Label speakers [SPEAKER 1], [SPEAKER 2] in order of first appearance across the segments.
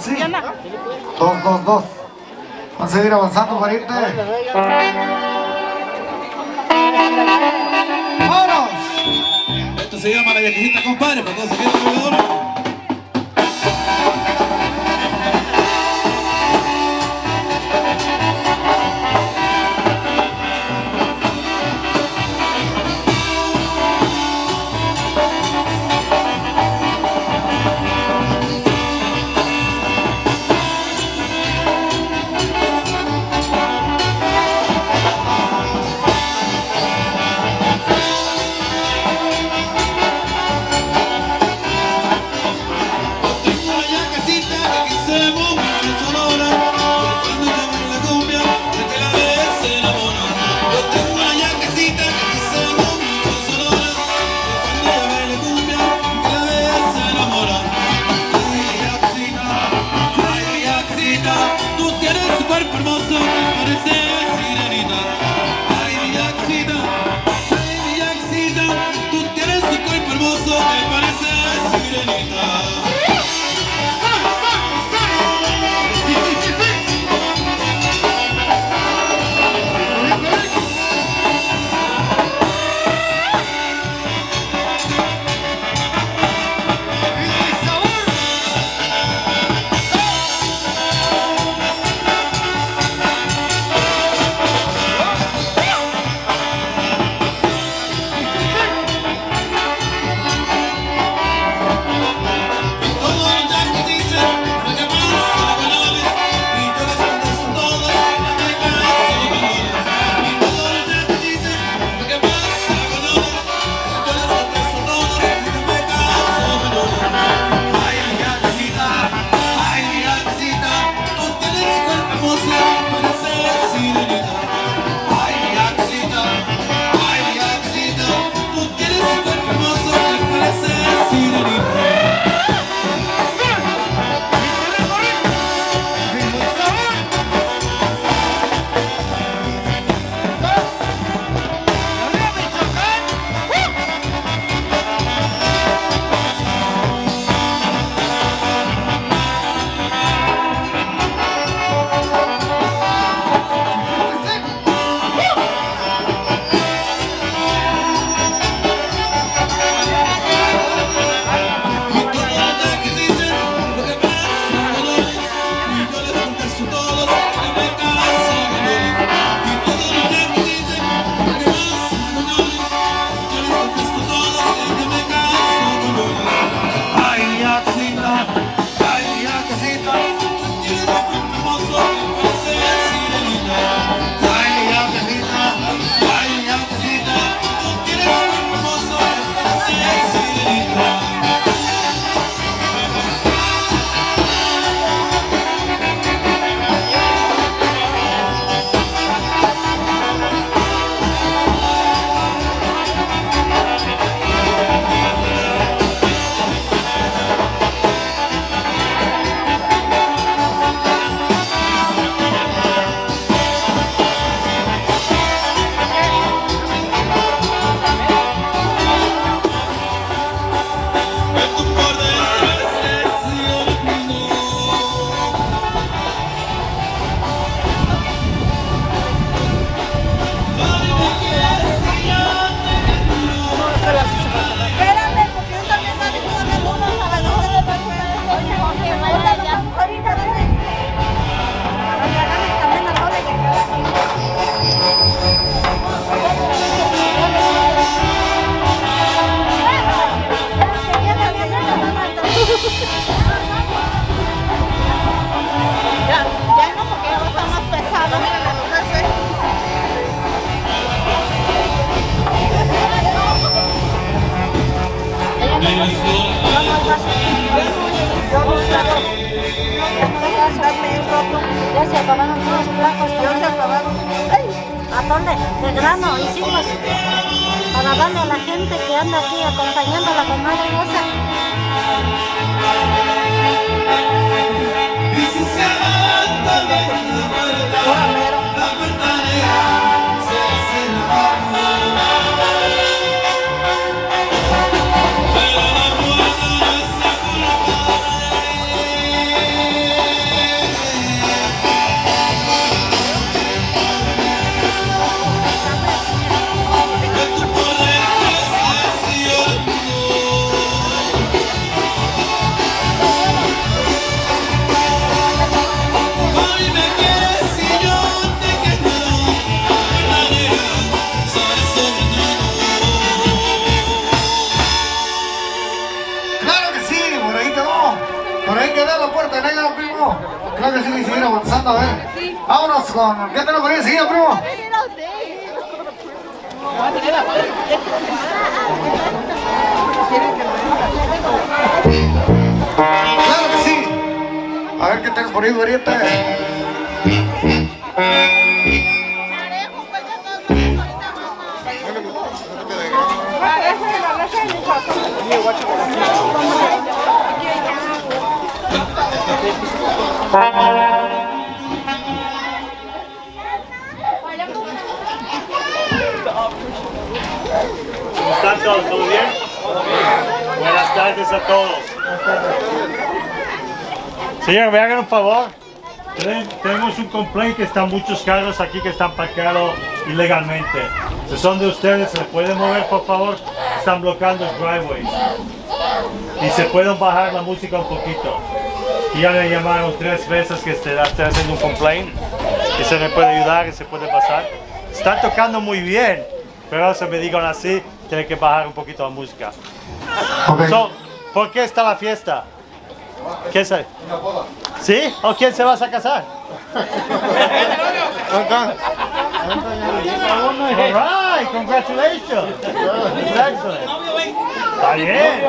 [SPEAKER 1] sí. 2-2-2. Vamos a seguir avanzando, pariente. ¡Vámonos!
[SPEAKER 2] Esto se llama La Viejecita, compadre, para todos aquellos bailadores.
[SPEAKER 3] Ya se acabaron todos los placos. Ya se acabaron. Atole de grano hicimos para darle a la gente que anda aquí acompañando a la comadre Rosa.
[SPEAKER 1] primo. Creo que sí que seguir avanzando, a ver. Vámonos con... ¿Qué tenemos por ahí enseguida, primo? Claro que sí. A ver qué tenemos por ahí, güerita.
[SPEAKER 4] ¿Cómo están todos? ¿Todo bien? Buenas tardes a todos. Señor, me hagan un favor. Tenemos un complaint que están muchos carros aquí que están parqueados ilegalmente. Si son de ustedes, ¿se pueden mover, por favor? Están bloqueando el driveway. Y se pueden bajar la música un poquito. Y ya me llamaron 3 veces que estoy haciendo un complaint. Y se me puede ayudar y se puede pasar. Están tocando muy bien, pero se me digan así, tiene que bajar un poquito la música.
[SPEAKER 1] Okay.
[SPEAKER 4] So, ¿por qué está la fiesta? ¿Qué es? ¿Sí? ¿O quién se va a casar? All right, congratulations. Excellent. Está bien.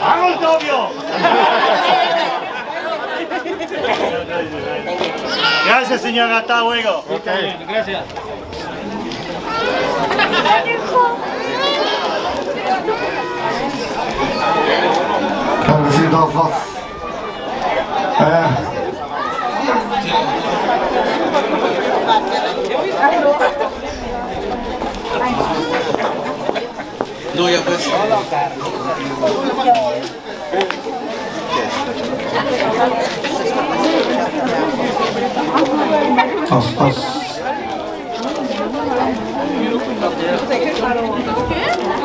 [SPEAKER 4] ¡Vamos, novio! Gracias, señora. Hasta luego.
[SPEAKER 2] Okay, gracias.
[SPEAKER 1] Claro que sí, dos.
[SPEAKER 2] No, ya pues.
[SPEAKER 1] Dos.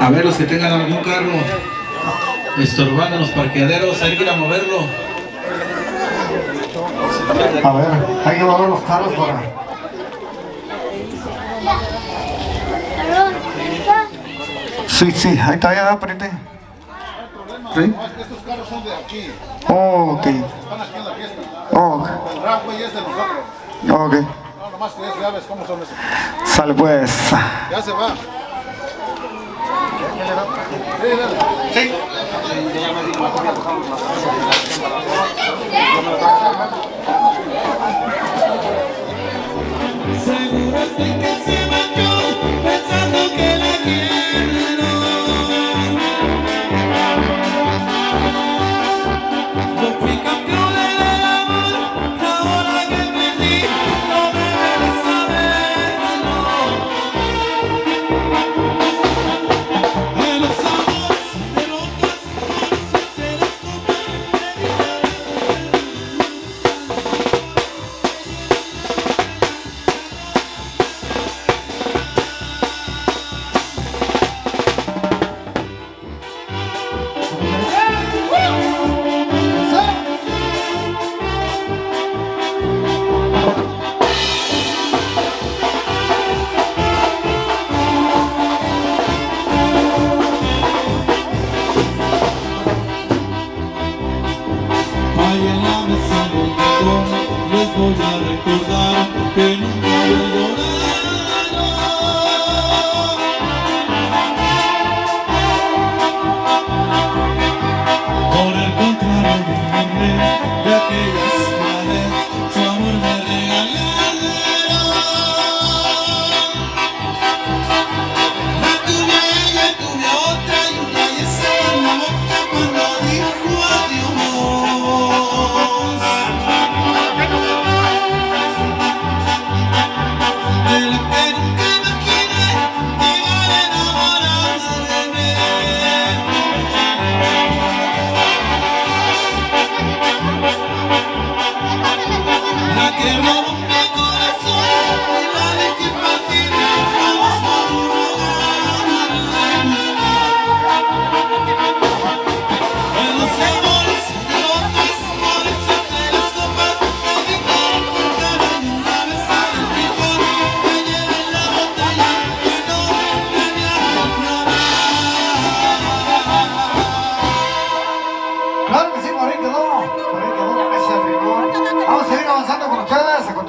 [SPEAKER 2] A ver, los que tengan algún carro estorbando en los parqueaderos, hay que ir a moverlo.
[SPEAKER 1] A ver, hay que mover los carros para... Sí, ahí está, ya, aprende. ¿Sí?
[SPEAKER 5] Estos carros son de aquí.
[SPEAKER 1] Oh, ok.
[SPEAKER 5] Están aquí en la fiesta.
[SPEAKER 1] Oh,
[SPEAKER 5] El Rampway es de nosotros.
[SPEAKER 1] ok.
[SPEAKER 5] No, nomás que ya ves cómo son esos.
[SPEAKER 1] Sale pues.
[SPEAKER 5] Ya se va. Sí, dale.
[SPEAKER 1] Sí.
[SPEAKER 6] Seguro estoy que se marchó pensando que la quiero. Yo fui campeón del amor, ahora que perdí no me debes saberlo. De los amores, de locas, de las copas. Ahí en la mesa del balcón les voy a recordar que nunca había llorado. Por el contrario, mi hombre, de aquellas claves, su amor me regalaron. La tuve a ella, tuve a otra y una y esa en la boca cuando dijo adiós.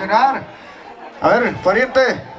[SPEAKER 1] continuar. A ver, pariente.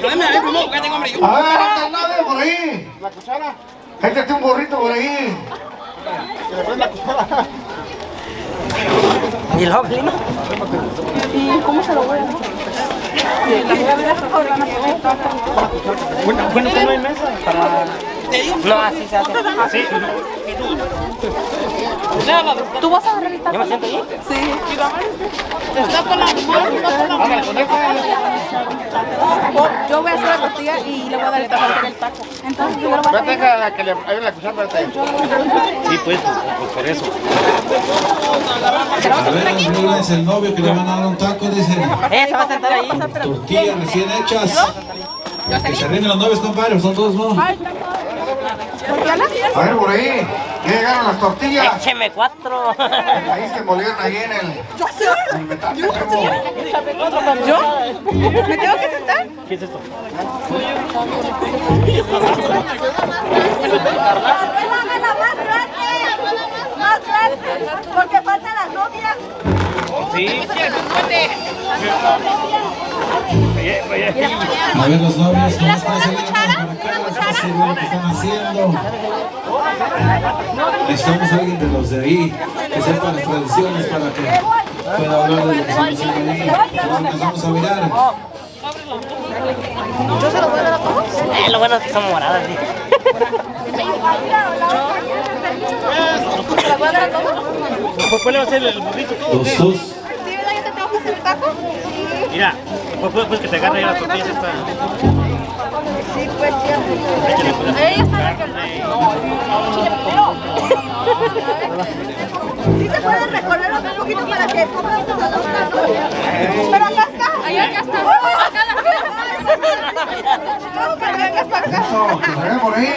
[SPEAKER 1] A ver, anda el novio por ahí.
[SPEAKER 5] La cuchara.
[SPEAKER 1] Échate un burrito por ahí.
[SPEAKER 5] Que le prenda la cuchara.
[SPEAKER 7] ¿Y el hoblino?
[SPEAKER 8] ¿Y cómo se lo voy a dar?
[SPEAKER 7] Bueno, no hay mesa para... No, así se hace. ¿Así?
[SPEAKER 8] ¿Tú vas a agarrar el taco?
[SPEAKER 7] ¿Yo me siento ahí?
[SPEAKER 8] Sí. Yo voy a hacer la tortilla y le voy a dar el taco. Entonces primero vas a hacer...
[SPEAKER 5] Que le abra la cuchara para ti.
[SPEAKER 7] Sí, pues por eso.
[SPEAKER 2] A ver, díganles el novio que le van a dar un taco, dicen.
[SPEAKER 7] Ella se va a sentar ahí.
[SPEAKER 2] Tortillas recién hechas. Que se rinden los novios, compadre, son todos, ¿no?
[SPEAKER 1] A ver, por ahí. Ya llegaron las tortillas.
[SPEAKER 7] Écheme 4.
[SPEAKER 1] Ahí es que molieron ahí en el metal.
[SPEAKER 8] ¿Yo? ¿Me tengo que sentar?
[SPEAKER 7] ¿Qué es esto?
[SPEAKER 3] Más grande, porque faltan las novias.
[SPEAKER 7] Sí.
[SPEAKER 2] A ver, los novios, ¿cómo están saliendo para acá? ¿Qué es lo que están haciendo? Necesitamos a alguien de los de ahí que sepa las tradiciones para que pueda hablar de lo que estamos haciendo ahí. Nos empezamos a mirar.
[SPEAKER 8] ¿Yo se lo voy a dar a todos?
[SPEAKER 7] Lo bueno es que son moradas, sí.
[SPEAKER 8] ¿Se la voy a dar a todos?
[SPEAKER 7] ¿Por qué le va a hacer el burrito todo?
[SPEAKER 2] Los sus.
[SPEAKER 8] ¿Sí, verdad? ¿Yo te tengo que hacer el taco?
[SPEAKER 7] Mira, pues que te agarre ya la tortilla esta.
[SPEAKER 8] Sí, pues cierto. Ella está en ¿sí se puede recorrer un poquito para que pongan los adornos? Pero acá está. Ahí acá está. No, que vengas para acá.
[SPEAKER 1] Eso, que se ve por ahí.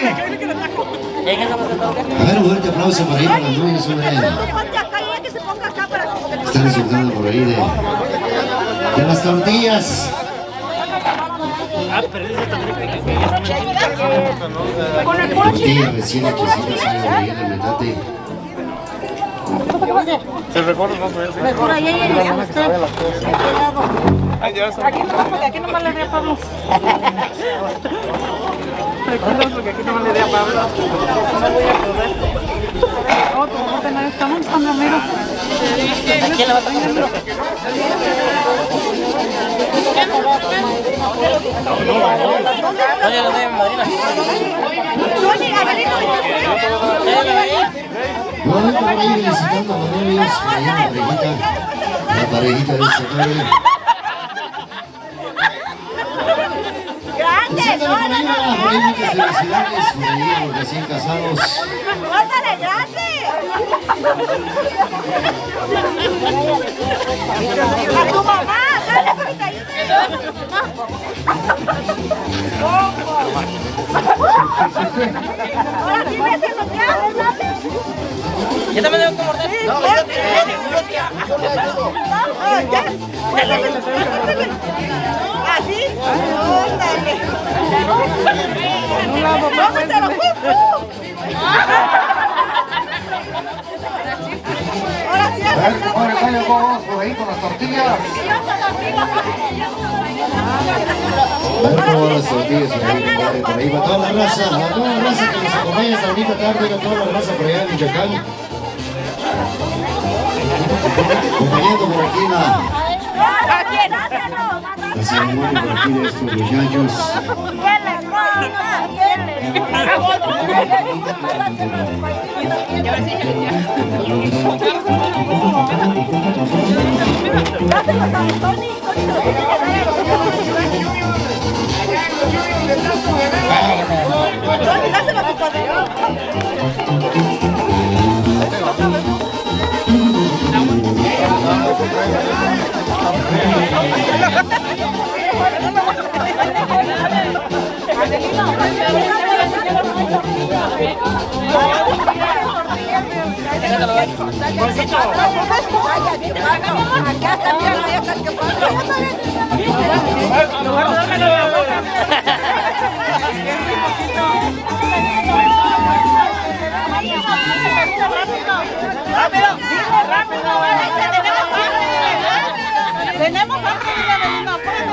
[SPEAKER 9] A ver, un fuerte aplauso para ir a los novios, hombre.
[SPEAKER 8] Ponte acá y ella que se ponga acá para que...
[SPEAKER 9] Están disfrutando por ahí de las tortillas. Tortillas recién hechecitas ahí en el metate.
[SPEAKER 5] Se recuerda, no sé.
[SPEAKER 3] Por ahí hay usted.
[SPEAKER 8] Aquí nomás le di a Pablo. Recuerda porque aquí nomás le di a Pablo. No voy a poder. No, tú no tenés, estamos buscando amigos.
[SPEAKER 7] ¿A quién le va a tocar primero? No, yo lo doy a mi madrina.
[SPEAKER 9] No, por ahí visitando a los novios, allá la parejita de esta tarde.
[SPEAKER 3] Grande,
[SPEAKER 9] Por ahí muchas felicidades, por ahí a los recién casados.
[SPEAKER 3] ¡Ándale, grande! A tu mamá, dale ahorita. Ahora sí me hace bloquear, ¿verdad?
[SPEAKER 7] ¿Yo también debo morder?
[SPEAKER 3] No, ¿así? ¡Óndale! ¡Cómetelo, ahora sí,
[SPEAKER 1] A ver, compadre, vaya, vamos por ahí con las tortillas.
[SPEAKER 9] A ver cómo van las tortillas por ahí, compadre. Por ahí va toda la raza que nos acompaña esta bonita tarde, va toda la raza por allá en Michoacán. Acompañando por aquí la ceremonia por aquí de estos muchachos.
[SPEAKER 3] Tenemos hambre, mira, vecino, apúrate,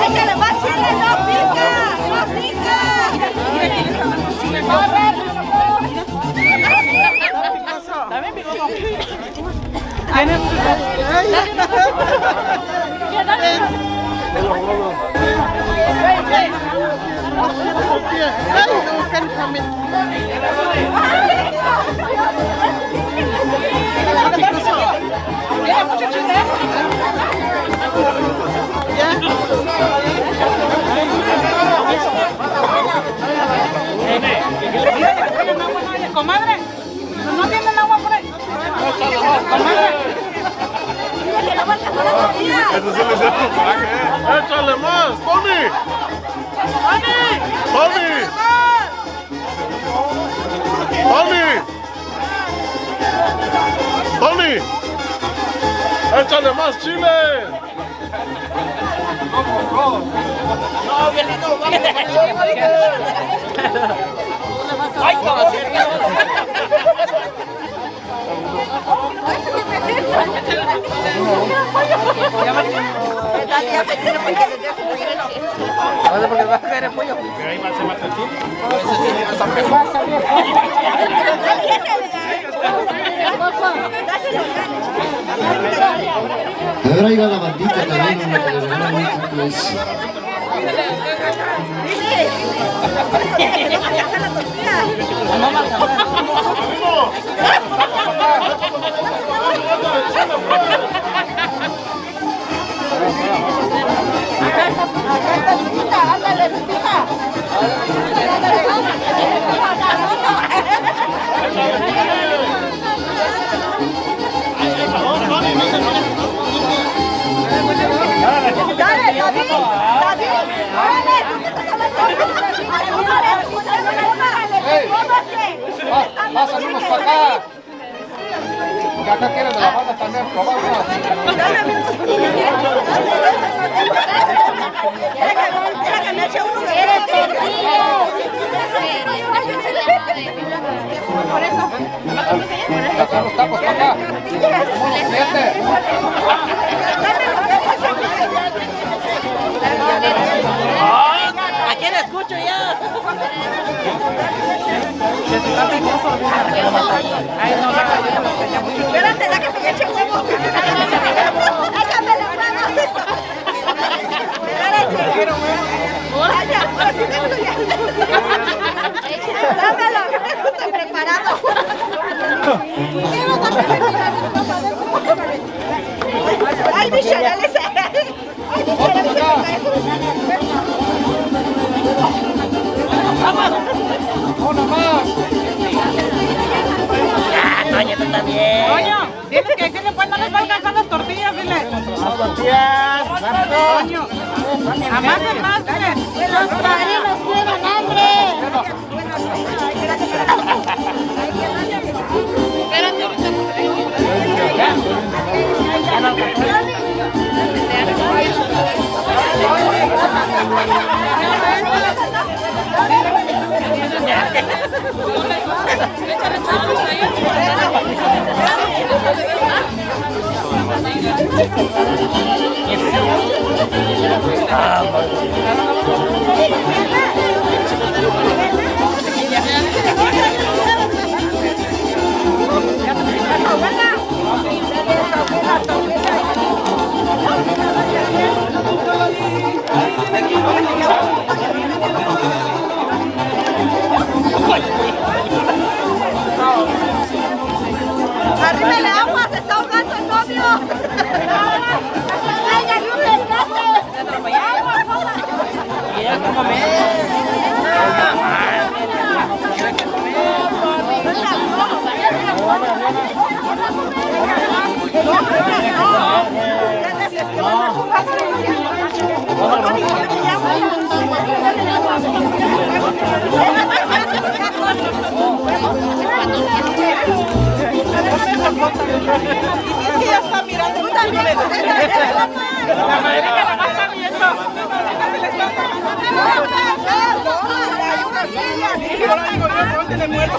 [SPEAKER 3] ¡Échale más chile! ¡No pica! ¡No pica!
[SPEAKER 8] También picoso. Tiene mucho chile. Comadre, no tienen agua por ahí. Comadre.
[SPEAKER 5] Eso se les da tu pague, ¡échale más! ¡Tony! ¡Tony! ¡Tony! ¡Tony! ¡Échale más chile!
[SPEAKER 7] No, viejito, vamos. ¡Ay, porque va a caer el pollo. Ahí va a ser más sencillo.
[SPEAKER 9] A ver, ahí va la bandita también, una que les regala muy pues.
[SPEAKER 3] Ándale, Lupita. Dale, David.
[SPEAKER 5] Pásale unos para acá. Que acá quieren de la banda también probar unas. Acá los tacos para acá. Como los 7.
[SPEAKER 7] ¿A quién escucho ya?
[SPEAKER 3] Espérate, la que me eche huevo. Échame la mano. Espérate. Vaya, ahora sí me estoy dámelo, que me gusta preparado. Ay, mi chanel ese. Ay, mi chanel ese.
[SPEAKER 5] ¡Uno más!
[SPEAKER 7] Toño, tú también.
[SPEAKER 8] Toño, dile que le pues no les va a alcanzar las tortillas, dile.
[SPEAKER 5] ¡Las tortillas!
[SPEAKER 8] Toño, jamás es más, dile.
[SPEAKER 3] Los padrinos tienen hambre. Arrímele agua, se está ahogando el novio. Tráigale un rescate.
[SPEAKER 7] Mira cómo me...
[SPEAKER 8] Es que ya está mirando. Tú también. La madrina la está viendo. golpe de muerto.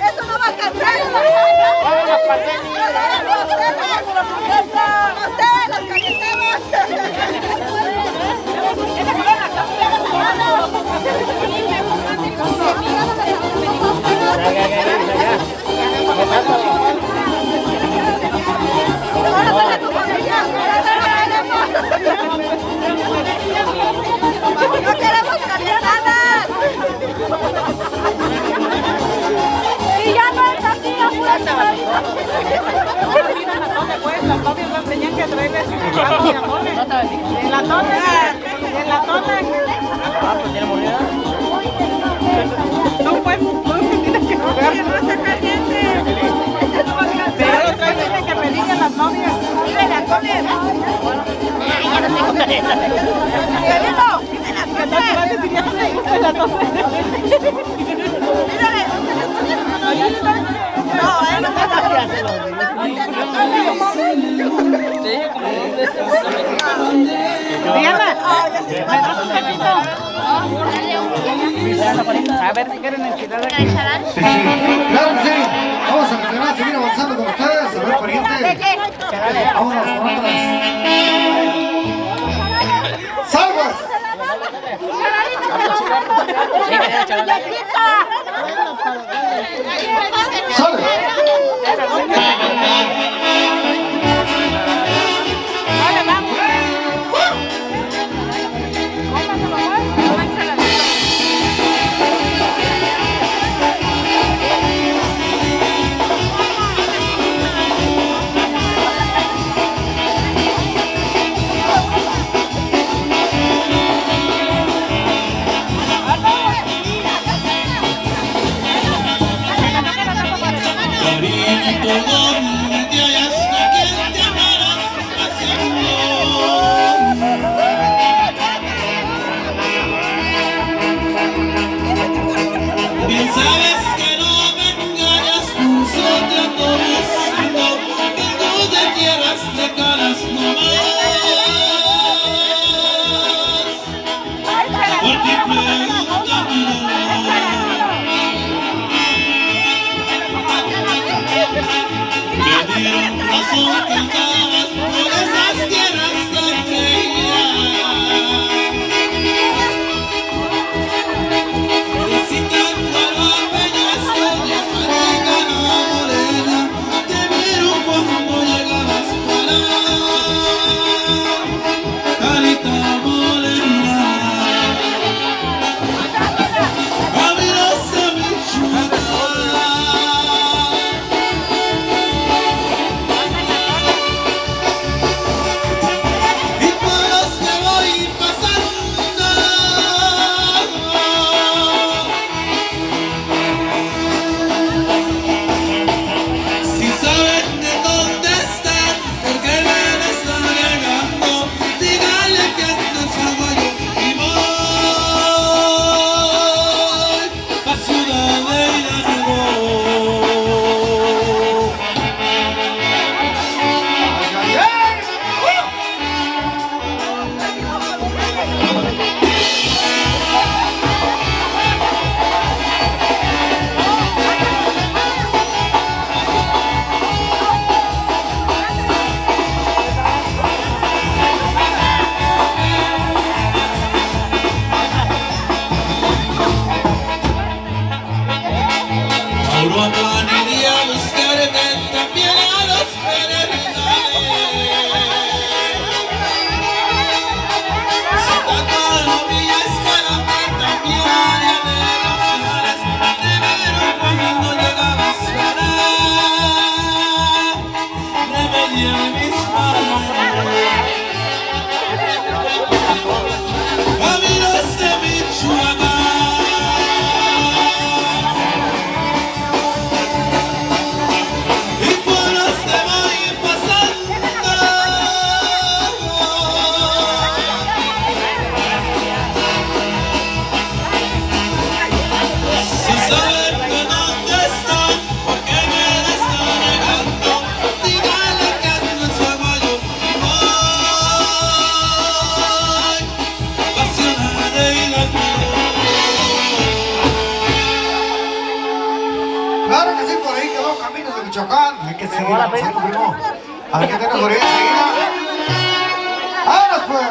[SPEAKER 3] Eso no va a alcanzar.
[SPEAKER 7] Vámonos, Pandemia.
[SPEAKER 3] No queremos carnadas. Y ya no es así, apúrate.
[SPEAKER 8] Las novias nos tenían que traerle así de latone. En latone.
[SPEAKER 7] Ah, pues tiene mordida.
[SPEAKER 8] No, pues, no tienes que jugar. No está caliente. Pero otra vez tienen que pedirle a las novias. Dile latone.
[SPEAKER 7] Ya no tengo careta.
[SPEAKER 8] Miguelito, que no te va a decir ya no te gusta el latone. No, no te Diana, a ver si quieren enchiladas.
[SPEAKER 1] Sí, sí. Claro que sí. Vamos a continuar, seguir avanzando con ustedes. A ver, pariente. Vámonos con otras. ¡Salvas! ¡Sale!
[SPEAKER 6] Cariñito, ¿dónde hallas a quien te amarás haciendo? Bien sabes que no me engañas, pulso te ando buscando, que tú te quieras de caras nomás. Por ti pregunta mi me dieron razón que andabas por esas tierras tan bellas. Y si tanto alma peñasca de Pancicana Morena, te vieron cuando llegabas para Carita Morena. Abrirosa mi chula.
[SPEAKER 1] Oh, caminos de Michoacán. Hay que seguir avanzando, primo. A ver qué tenemos por ahí enseguida. ¡Vámonos, pues!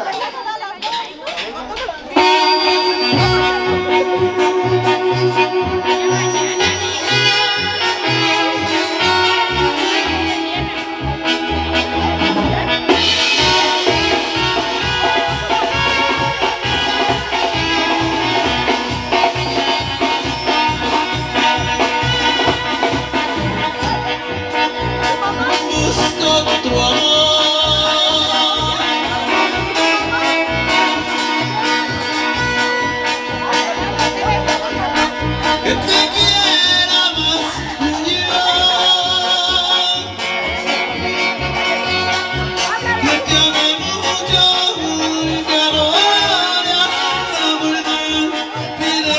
[SPEAKER 6] Busco tu amor. Que te quiera más yo. Que te ame mucho. Que no vayas a morir. Pide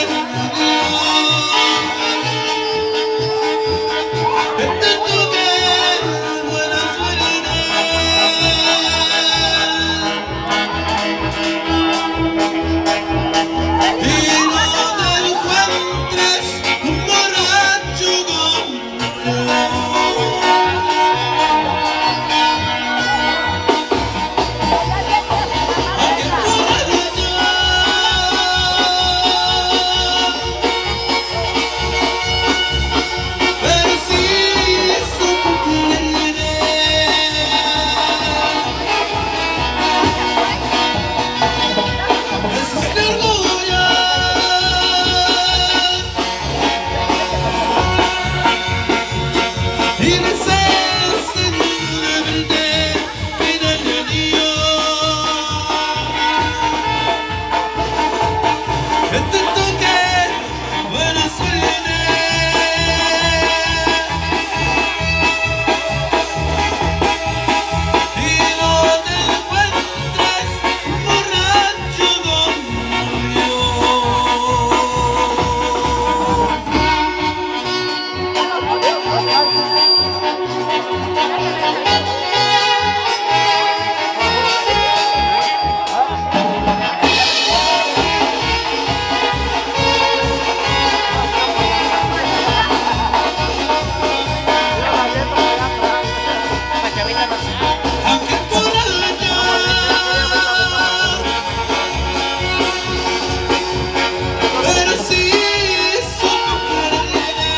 [SPEAKER 6] que te toque buena suerte. Y no te encuentres un borracho como yo. Aunque por allá, pero sí supo querer. Ese es mi orgullo. Y deseas tenerte en el día. Que te toque buena suerte. Y no te encuentres borracho como yo. Aunque por allá, pero sí supo querer.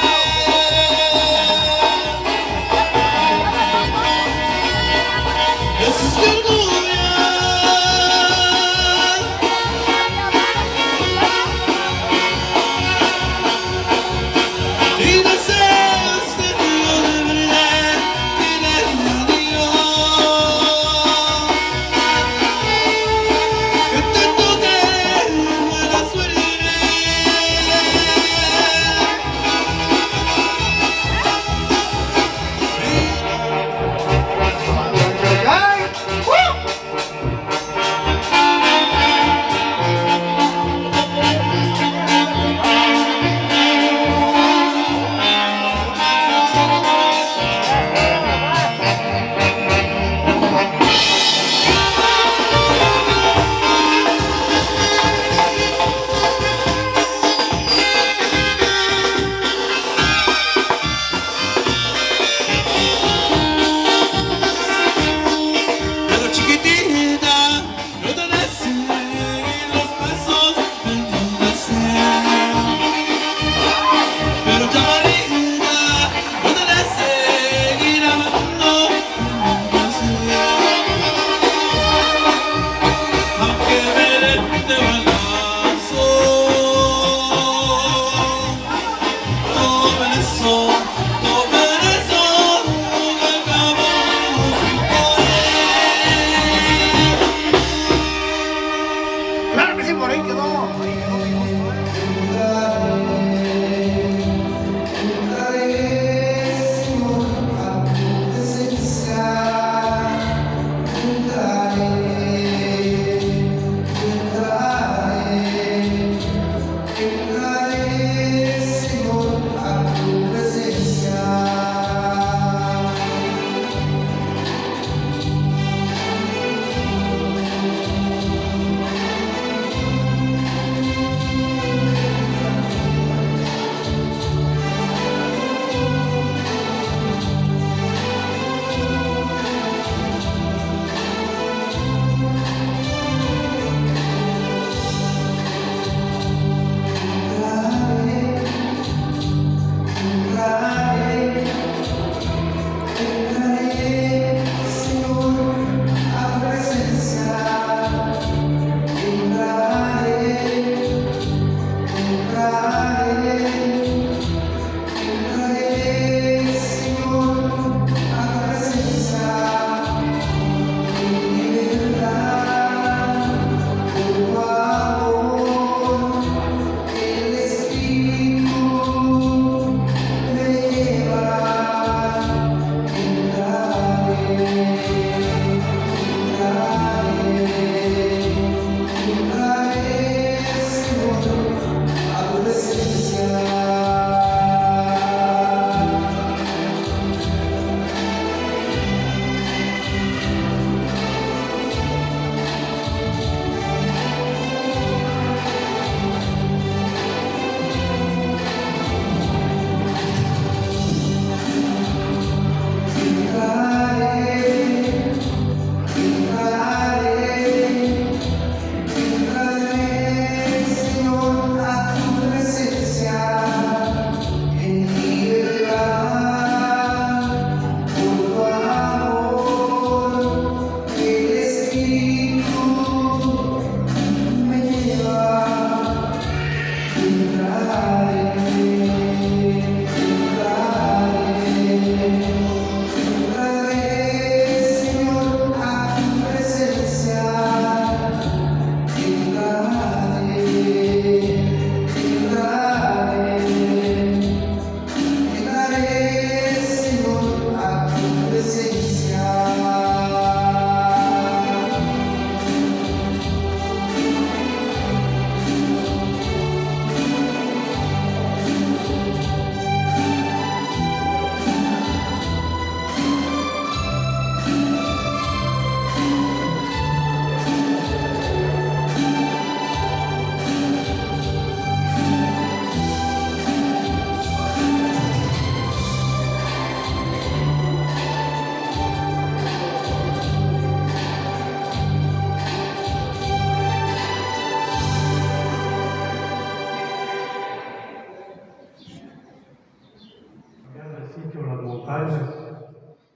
[SPEAKER 10] las montañas.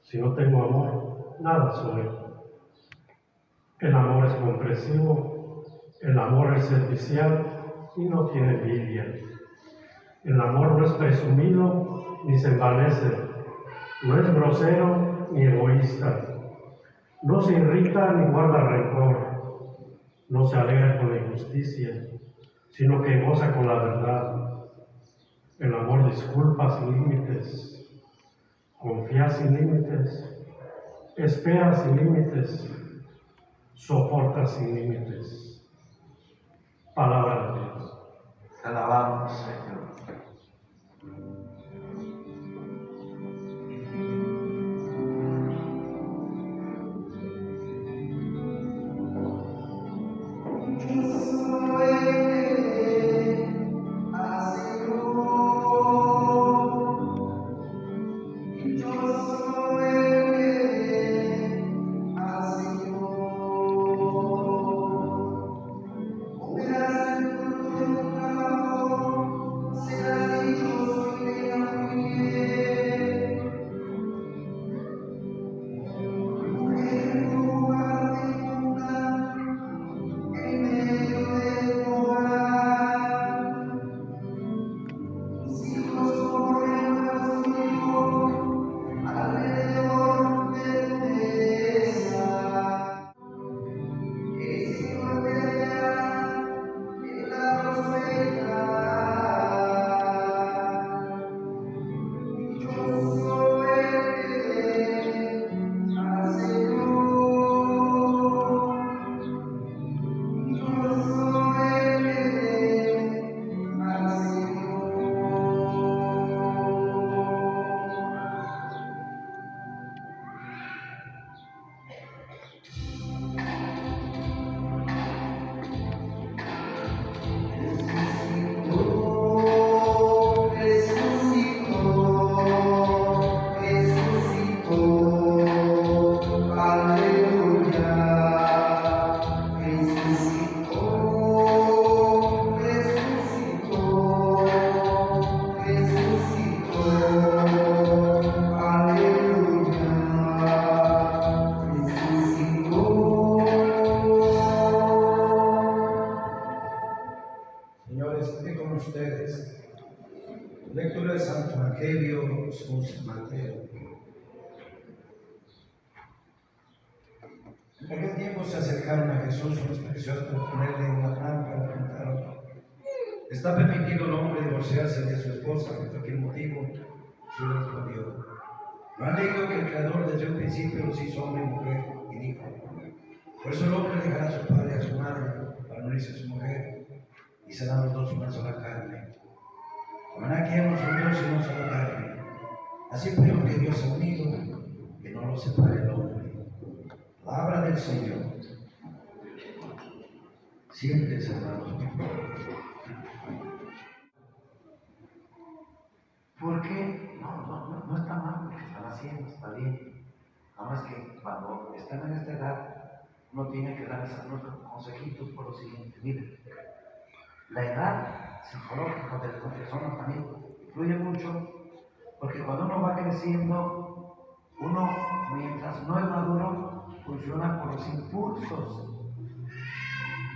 [SPEAKER 10] Si no tengo amor, nada soy. El amor es comprensivo, el amor es servicial y no tiene envidia. El amor no es presumido ni se envanece, no es grosero ni egoísta, no se irrita ni guarda rencor, no se alegra con la injusticia, sino que goza con la verdad. El amor disculpa sin límites, confía sin límites, espera sin límites, soporta sin límites. Palabra de Dios.
[SPEAKER 9] Te alabamos, Señor.
[SPEAKER 11] Lectura del Santo Evangelio según San Mateo. En aquel tiempo se acercaron a Jesús unos preciosos para ponerle una trampa y preguntaron: ¿está permitido al hombre divorciarse de su esposa por cualquier motivo? Jesús respondió: ¿no han leído que el Creador desde un principio los hizo hombre y mujer? Y dijo: por eso el hombre dejará a su padre y a su madre para unirse a su mujer, y serán los dos una sola carne. Maná que hemos unido si no sola carne. Así pues lo que Dios ha unido, que no lo separe el hombre. Palabra del Señor. Siéntese, hermanos.
[SPEAKER 9] ¿Por qué? No está mal lo que están haciendo, está bien. Nada más que cuando están en esta edad, uno tiene que darles algunos consejitos por lo siguiente. Miren, la edad psicológica de las personas también influye mucho, porque cuando uno va creciendo, uno, mientras no es maduro, funciona por los impulsos,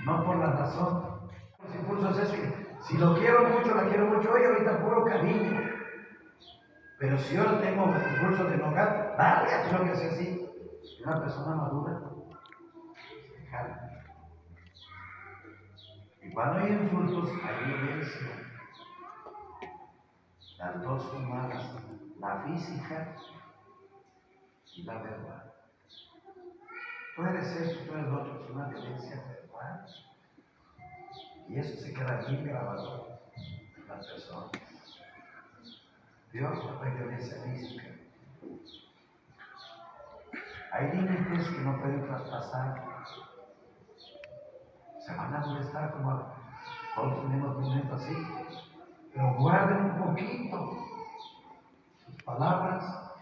[SPEAKER 9] no por la razón. Los impulsos es que si lo quiero mucho, la quiero mucho, hoy ahorita puro cariño. Pero si yo tengo el impulso de enojar, dale, tengo que hacer así. Una persona madura se calma. Y cuando hay insultos, hay violencia. Las dos son malas, la física y la verbal. Puede ser esto, puede lo otro, es una violencia verbal. Y eso se queda bien grabado en las personas. Dios no hay violencia física. Hay límites que no pueden traspasar. Se van a molestar como todos tenemos momentos así, pero guarden un poquito sus palabras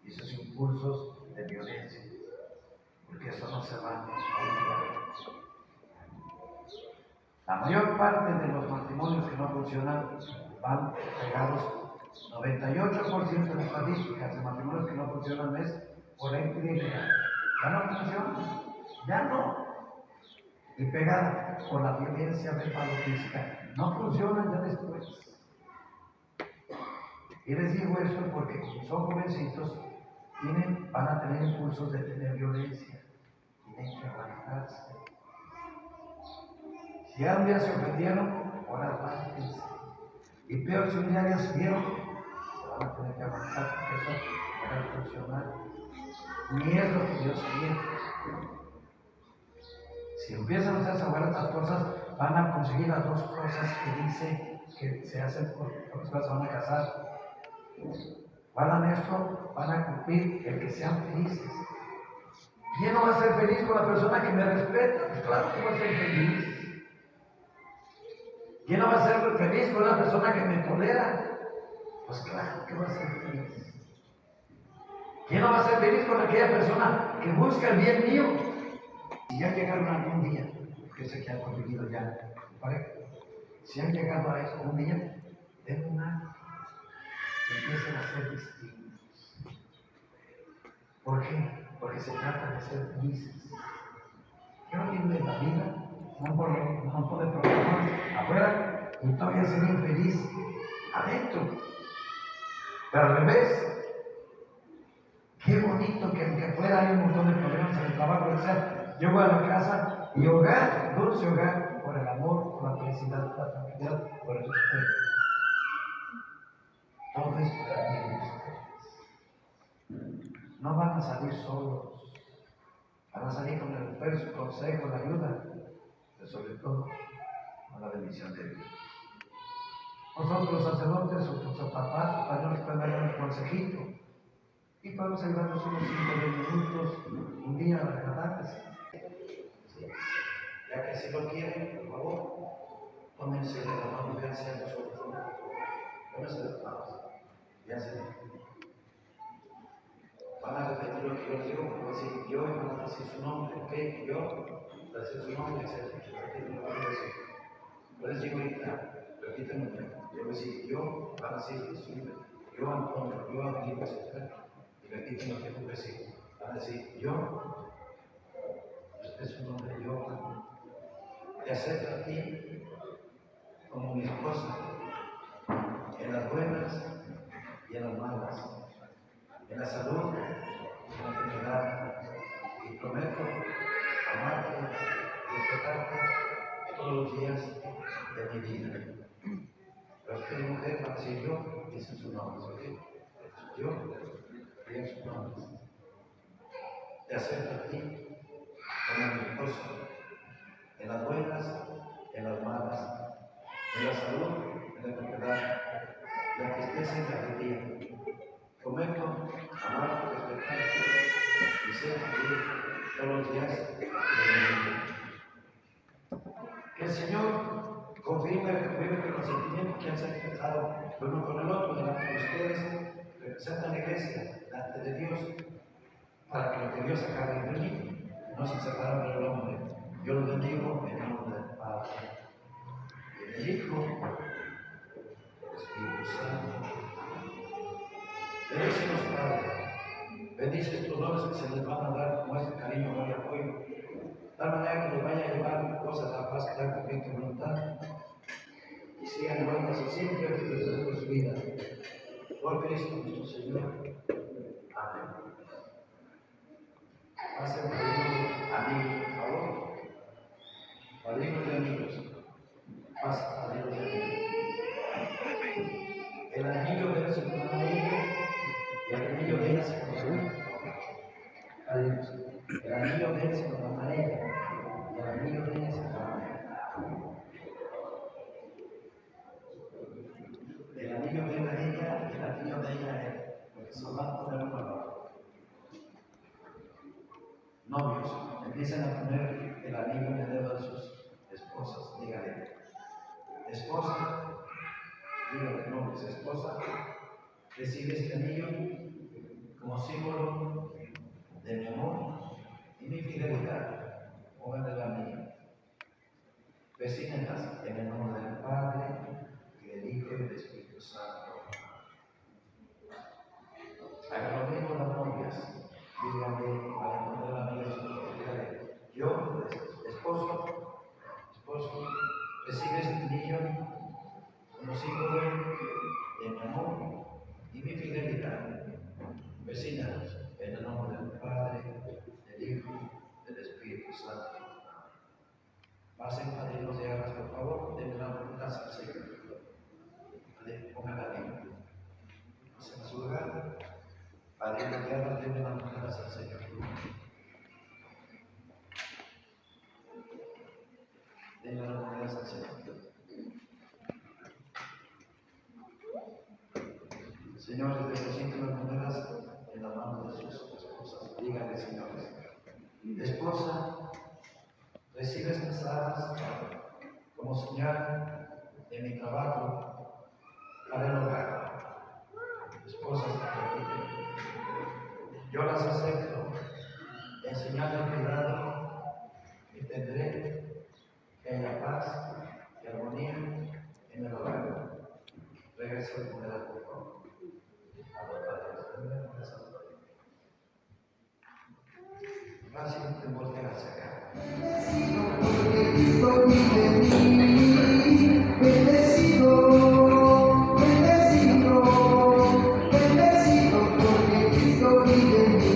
[SPEAKER 9] y sus impulsos de violencia, porque eso no se va a olvidar. La mayor parte de los matrimonios que no funcionan van pegados 98% de estadísticas de matrimonios que no funcionan es por infidelidad. Ya no funciona, ya no. Y pegada por la violencia verbal o física, no funcionan ya después. Y les digo eso porque como son jovencitos, van a tener impulsos de tener violencia. Tienen que aguantarse. Si ya un día se ofendieron, ahora aguántense. Y peor si un día ya se vieron, se van a tener que aguantar porque eso no va a funcionar. Ni es lo que Dios quiere. Si empiezan ustedes a ver estas cosas, van a conseguir las dos cosas que dice que se hacen por las cuales se van a casar. Guardan esto, van a cumplir el que sean felices. ¿Quién no va a ser feliz con la persona que me respeta? Pues claro que va a ser feliz. ¿Quién no va a ser feliz con una persona que me tolera? Pues claro que va a ser feliz. ¿Quién no va a ser feliz con aquella persona que busca el bien mío? Si ya llegaron algún día, porque sé que han convivido ya con pareja, si han llegado a eso un día, den un año, empiecen a ser distintos. ¿Por qué? Porque se trata de ser felices. Yo vivo en la vida, no por un montón de problemas afuera, y todavía ser infeliz adentro. Pero al revés, qué bonito que aunque afuera hay un montón de problemas en el trabajo, yo voy a la casa y hogar, dulce hogar, por el amor, por la felicidad, por la tranquilidad, por el respeto. Todo es para mí ustedes. No van a salir solos, van a salir con el esfuerzo, el consejo, la ayuda, pero sobre todo con la bendición de Dios. Nosotros los sacerdotes, sus papás, sus padres pueden dar un consejito y podemos ayudarnos unos 5 o 10 minutos, un día a agradarles. Ya que si lo quieren, por favor, tómense de la mano, véanse a los ojos, tómense de las manos, véanse. Van a repetir lo que yo les digo, van a decir yo y van a decir su nombre, ¿ok? Yo, van a decir su nombre, etc. Yo les digo ahorita, repítanlo bien. Yo voy a decir yo, van a decir su nombre, yo Antonio, yo Amigo, etc. Y repiten lo que tú decís. Van a decir yo, este es su nombre, yo. Te acepto a ti como mi esposa, en las buenas y en las malas, en la salud y en la enfermedad, y prometo amarte y respetarte todos los días de mi vida. Pero usted, mujer, va a decir yo, dice su nombre, ¿ok? Yo, diga su nombre. Te acepto a ti como mi esposa, en las buenas, en las malas, en la salud, en la enfermedad, la tristeza y la alegría. Prometo amarte, respetarte y ser feliz todos los días de mi vida. Que el Señor confirme que los sentimientos que han sido expresados el uno con el otro delante de ustedes representan la iglesia delante de Dios, para que lo que Dios acabe de venir no se separe del hombre. Yo lo bendigo en el nombre del Padre, y del Hijo, del Espíritu Santo. Bendícenos, Padre. Bendice estos dones que se les van a dar con este cariño, amor y apoyo, de tal manera que nos vaya a llevar cosas a la paz que da con tu voluntad, y sigan llevándose siempre desde su vida. Por Cristo nuestro Señor. Amén. Pasen amigos, por favor. Padrinos y amigos. Pasen, padrinos y amigos. El anillo de él se con la ella y el anillo de ella se con la padrinos. El anillo de él se con la ella y el anillo de ella se con la el anillo de él a ella y el anillo de ella a él, porque se van a poner uno al otro. Novios, empiezan a poner el anillo en el dedo de sus esposas. Dígale, esposa, dígale, no, es esposa, recibe este anillo como símbolo de mi amor y mi fidelidad. Pongan el anillo. Vecínenlas en el nombre del Padre, y del Hijo y del Espíritu Santo. Bendecínanos en el nombre del Padre, del Hijo, del Espíritu Santo. Pasen, padrinos de arras, por favor, denle la taza al Señor. Pongan la Biblia. Pasen a su lugar. Padrinos de arras, denle la taza al Señor. Denle las monedas al Señor. Señores, depositen las monedas en la mano de sus esposas. Díganle, señores, esposa, recibe estas arras como señal de mi trabajo para el hogar. Esposas, yo las acepto en señal de cuidado y tendré que haya paz y armonía en el hogar. Regresa la moneda, por favor. Fácil te voltear hacia acá. Bendecido porque Cristo vive en mí. Bendecido, bendecido, bendecido porque Cristo vive en mí.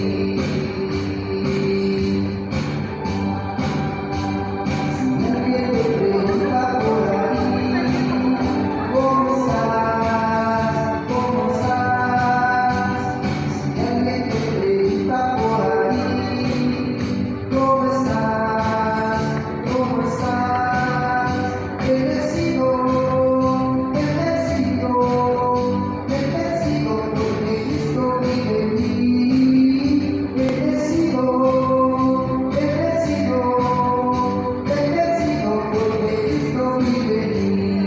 [SPEAKER 9] Si alguien te pregunta por ahí, ¿cómo estás? ¿Cómo estás? Si alguien te pregunta por ahí, ¿cómo estás? ¿Cómo estás? Bendecido, bendecido, bendecido porque Cristo vive en mí. Bendecido, bendecido, bendecido porque Cristo vive en mí.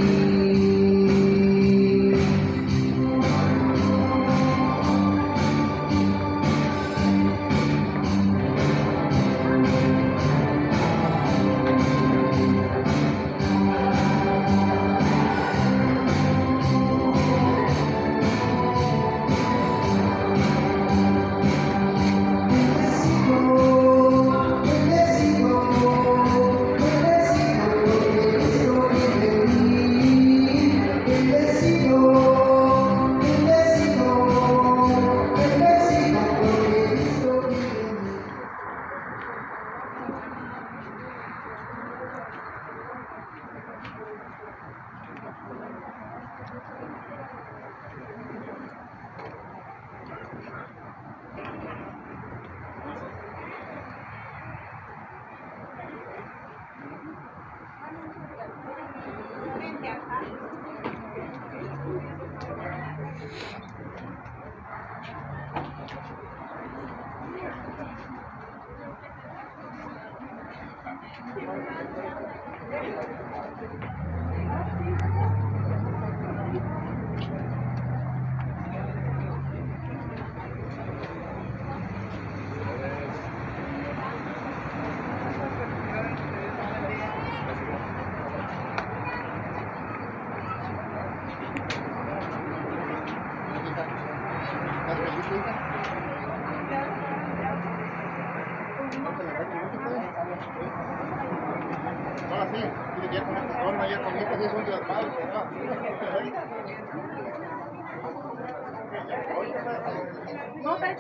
[SPEAKER 5] No sé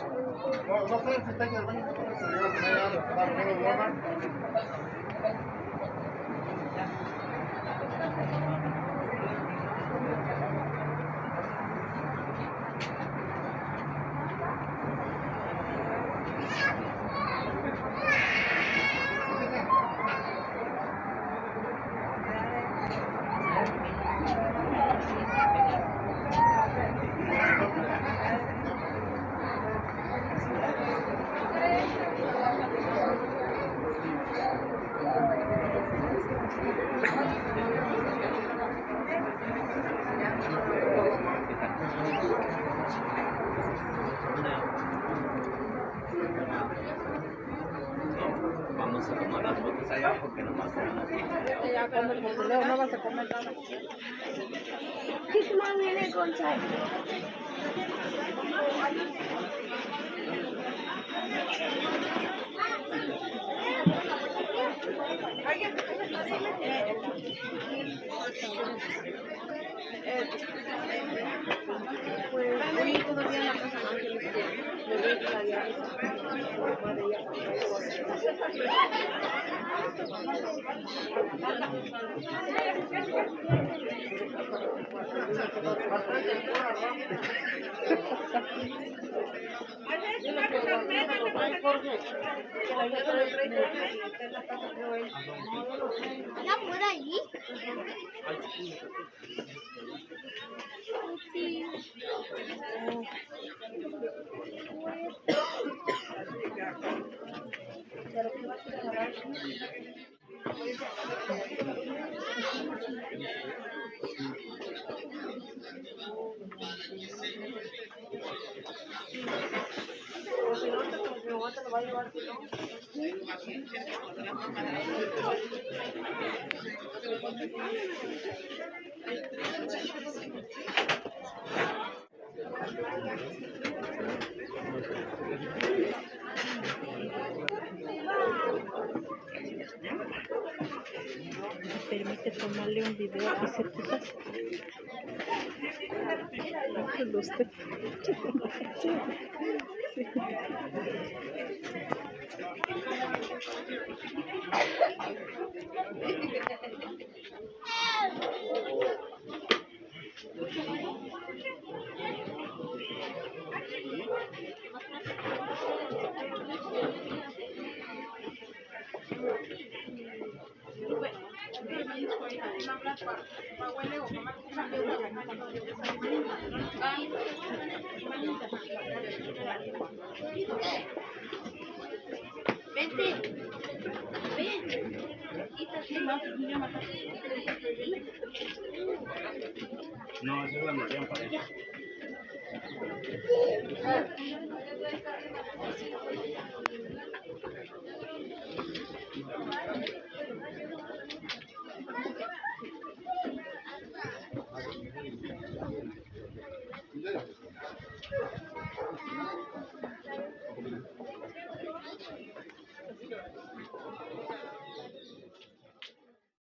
[SPEAKER 5] si está en el baño,
[SPEAKER 7] Vamos a tomar las fotos allá porque nomás se van a hacer.
[SPEAKER 8] Ya cuando el video no vas a comer nada. ¿Qué más viene con chai? Pues hoy todavía en la casa no.
[SPEAKER 3] ¿Ya por ahí?
[SPEAKER 8] Permite tomarle un video aquí cerquita.
[SPEAKER 12] No, esa es la misión para ella.